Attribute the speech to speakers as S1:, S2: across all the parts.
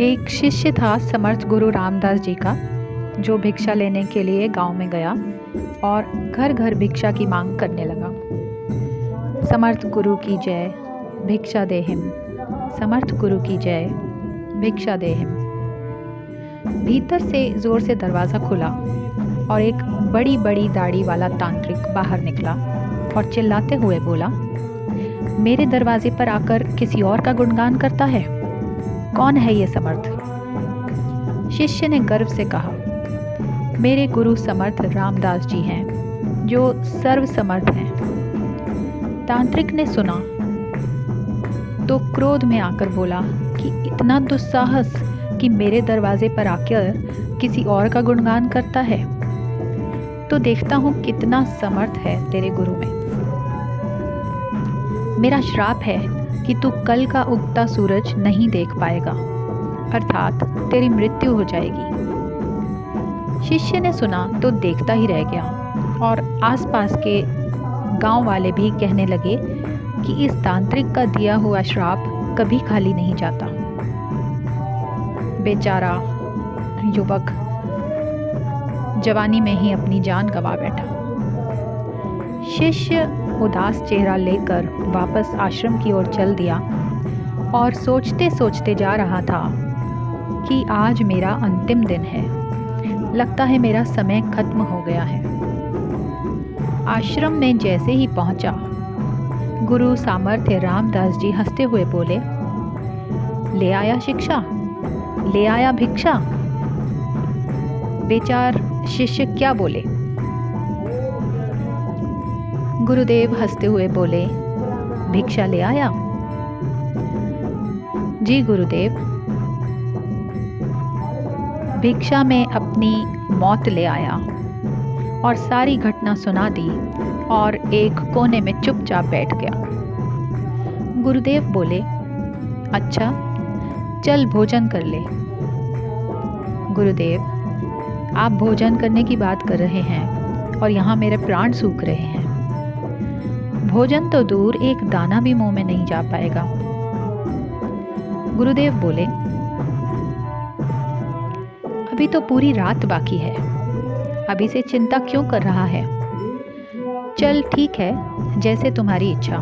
S1: एक शिष्य था समर्थ गुरु रामदास जी का, जो भिक्षा लेने के लिए गांव में गया और घर घर भिक्षा की मांग करने लगा। समर्थ गुरु की जय, भिक्षा देहिम। समर्थ गुरु की जय, भिक्षा देहिम। भीतर से जोर से दरवाज़ा खुला और एक बड़ी बड़ी दाढ़ी वाला तांत्रिक बाहर निकला और चिल्लाते हुए बोला, मेरे दरवाजे पर आकर किसी और का गुणगान करता है। कौन है ये समर्थ? शिष्य ने गर्व से कहा, मेरे गुरु समर्थ रामदास जी हैं, जो सर्व समर्थ हैं। तांत्रिक ने सुना तो क्रोध में आकर बोला कि इतना दुस्साहस कि मेरे दरवाजे पर आकर किसी और का गुणगान करता है, तो देखता हूँ कितना समर्थ है तेरे गुरु में। मेरा श्राप है कि तू कल का उगता सूरज नहीं देख पाएगा, अर्थात तेरी मृत्यु हो जाएगी। शिष्य ने सुना तो देखता ही रह गया और आसपास के गांव वाले भी कहने लगे कि इस तांत्रिक का दिया हुआ श्राप कभी खाली नहीं जाता। बेचारा युवक जवानी में ही अपनी जान गंवा बैठा। शिष्य उदास चेहरा लेकर वापस आश्रम की ओर चल दिया और सोचते सोचते जा रहा था कि आज मेरा अंतिम दिन है, लगता है मेरा समय खत्म हो गया है। आश्रम में जैसे ही पहुंचा, गुरु सामर्थ्य रामदास जी हंसते हुए बोले, ले आया शिक्षा, ले आया भिक्षा। बेचार शिष्य क्या बोले। गुरुदेव हंसते हुए बोले, भिक्षा ले आया? जी गुरुदेव। भिक्षा में अपनी मौत ले आया और सारी घटना सुना दी और एक कोने में चुपचाप बैठ गया। गुरुदेव बोले, अच्छा चल भोजन कर ले। गुरुदेव, आप भोजन करने की बात कर रहे हैं और यहाँ मेरे प्राण सूख रहे हैं। भोजन तो दूर, एक दाना भी मुंह में नहीं जा पाएगा। गुरुदेव बोले, अभी तो पूरी रात बाकी है, अभी से चिंता क्यों कर रहा है? चल ठीक है, जैसे तुम्हारी इच्छा।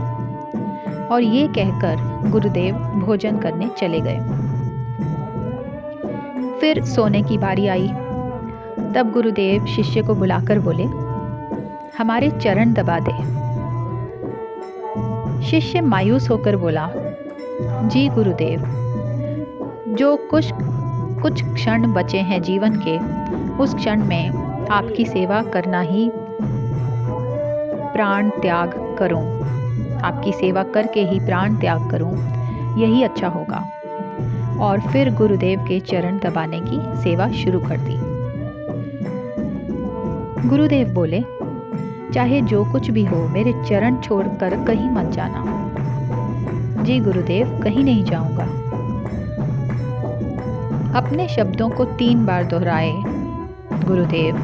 S1: और ये कहकर गुरुदेव भोजन करने चले गए। फिर सोने की बारी आई। तब गुरुदेव शिष्य को बुलाकर बोले, हमारे चरण दबा दे। शिष्य मायूस होकर बोला, जी गुरुदेव, जो कुछ क्षण बचे हैं जीवन के, उस क्षण में आपकी सेवा करना ही प्राण त्याग करूं, आपकी सेवा करके ही प्राण त्याग करूं, यही अच्छा होगा। और फिर गुरुदेव के चरण दबाने की सेवा शुरू कर दी। गुरुदेव बोले, चाहे जो कुछ भी हो, मेरे चरण छोड़कर कहीं मत जाना। जी गुरुदेव, कहीं नहीं जाऊंगा। अपने शब्दों को 3 बार दोहराए गुरुदेव,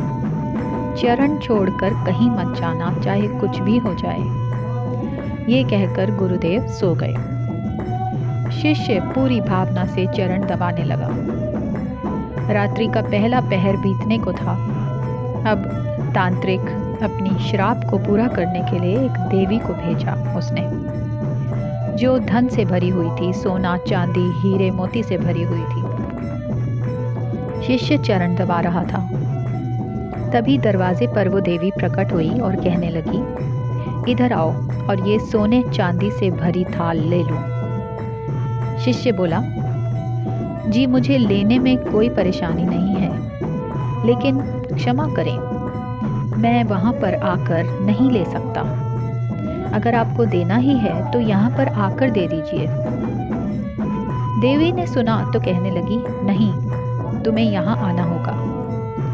S1: चरण छोड़कर कहीं मत जाना, चाहे कुछ भी हो जाए। ये कहकर गुरुदेव सो गए। शिष्य पूरी भावना से चरण दबाने लगा। रात्रि का पहला पहर बीतने को था। अब तांत्रिक अपनी श्राप को पूरा करने के लिए एक देवी को भेजा उसने, जो धन से भरी हुई थी, सोना चांदी हीरे मोती से भरी हुई थी। शिष्य चरण दबा रहा था। तभी दरवाजे पर वो देवी प्रकट हुई और कहने लगी, इधर आओ और ये सोने चांदी से भरी थाल ले लो। शिष्य बोला, जी मुझे लेने में कोई परेशानी नहीं है, लेकिन क्षमा करें, मैं वहाँ पर आकर नहीं ले सकता। अगर आपको देना ही है तो यहाँ पर आकर दे दीजिए। देवी ने सुना तो कहने लगी, नहीं, तुम्हें यहाँ आना होगा,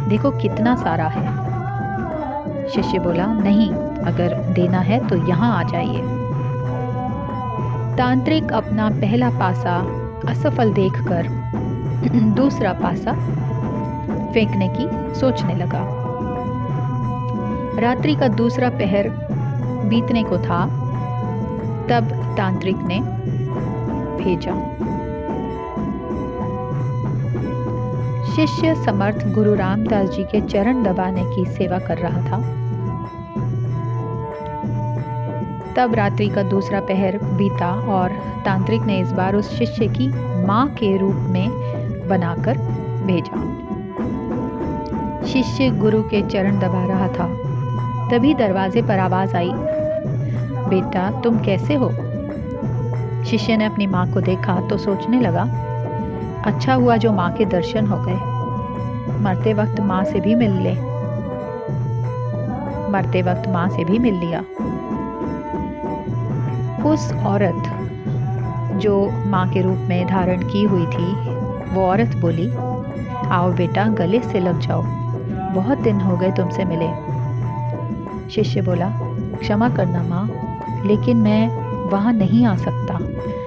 S1: देखो कितना सारा है। शिष्य बोला, नहीं, अगर देना है तो यहाँ आ जाइए। तांत्रिक अपना पहला पासा असफल देखकर दूसरा पासा फेंकने की सोचने लगा। रात्रि का दूसरा पहर बीतने को था। तब तांत्रिक ने भेजा, शिष्य समर्थ गुरु रामदास जी के चरण दबाने की सेवा कर रहा था। तब रात्रि का दूसरा पहर बीता और तांत्रिक ने इस बार उस शिष्य की मां के रूप में बनाकर भेजा। शिष्य गुरु के चरण दबा रहा था, तभी दरवाजे पर आवाज आई, बेटा तुम कैसे हो? शिष्य ने अपनी मां को देखा तो सोचने लगा, अच्छा हुआ जो मां के दर्शन हो गए। मरते वक्त मां से भी मिल लिया। उस औरत जो मां के रूप में धारण की हुई थी, वो औरत बोली, आओ बेटा गले से लग जाओ, बहुत दिन हो गए तुमसे मिले। शिष्य बोला, क्षमा करना मां, लेकिन मैं वहां नहीं आ सकता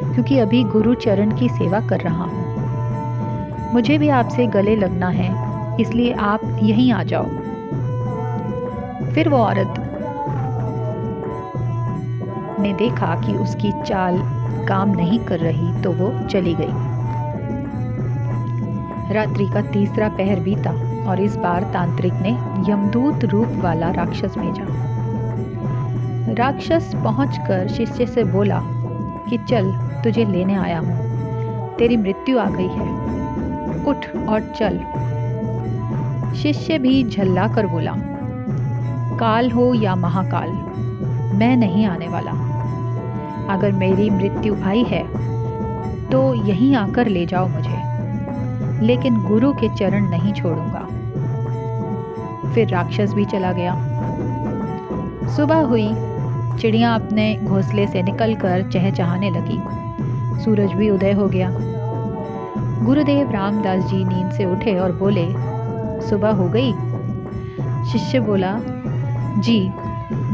S1: क्योंकि अभी गुरु चरण की सेवा कर रहा हूं। मुझे भी आपसे गले लगना है, इसलिए आप यहीं आ जाओ। फिर वो औरत ने देखा कि उसकी चाल काम नहीं कर रही तो वो चली गई। रात्रि का तीसरा पहर बीता और इस बार तांत्रिक ने यमदूत रूप वाला राक्षस भेजा। राक्षस पहुंचकर शिष्य से बोला कि चल तुझे लेने आया हूं, तेरी मृत्यु आ गई है, उठ और चल। शिष्य भी झल्ला कर बोला, काल हो या महाकाल, मैं नहीं आने वाला। अगर मेरी मृत्यु आई है तो यहीं आकर ले जाओ मुझे, लेकिन गुरु के चरण नहीं छोड़ूंगा। फिर राक्षस भी चला गया। सुबह हुई, चिड़ियां अपने घोंसले से निकलकर चहचहाने लगी। सूरज भी उदय हो गया। गुरुदेव रामदास जी नींद से उठे और बोले, सुबह हो गई? शिष्य बोला, जी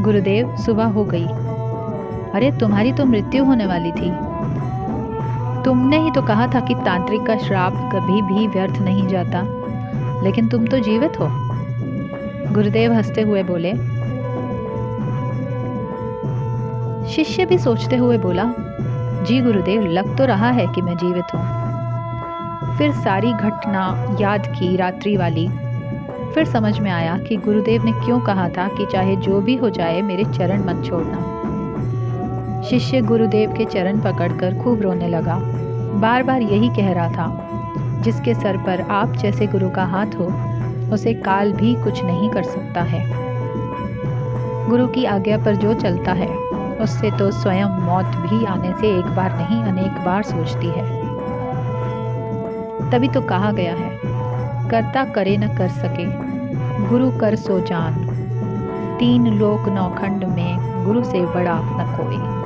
S1: गुरुदेव सुबह हो गई। अरे तुम्हारी तो मृत्यु होने वाली थी। तुमने ही तो कहा था कि तांत्रिक का श्राप कभी भी व्यर्थ नहीं जाता, लेकिन तुम तो जीवित हो। गुरुदेव हंसते हुए बोले। शिष्य भी सोचते हुए बोला, जी गुरुदेव, लग तो रहा है कि मैं जीवित हूँ। फिर सारी घटना याद की रात्रि वाली। फिर समझ में आया कि गुरुदेव ने क्यों कहा था कि चाहे जो भी हो जाए मेरे चरण मत छोड़ना। शिष्य गुरुदेव के चरण पकड़कर खूब रोने लगा। बार बार यही कह रहा था, जिसके सर पर आप जैसे गुरु का हाथ हो, उसे काल भी कुछ नहीं कर सकता है। गुरु की आज्ञा पर जो चलता है, उससे तो स्वयं मौत भी आने से एक बार नहीं अनेक बार सोचती है। तभी तो कहा गया है, कर्ता करे न कर सके, गुरु कर सो जान। तीन लोक नौखंड में गुरु से बड़ा न कोई।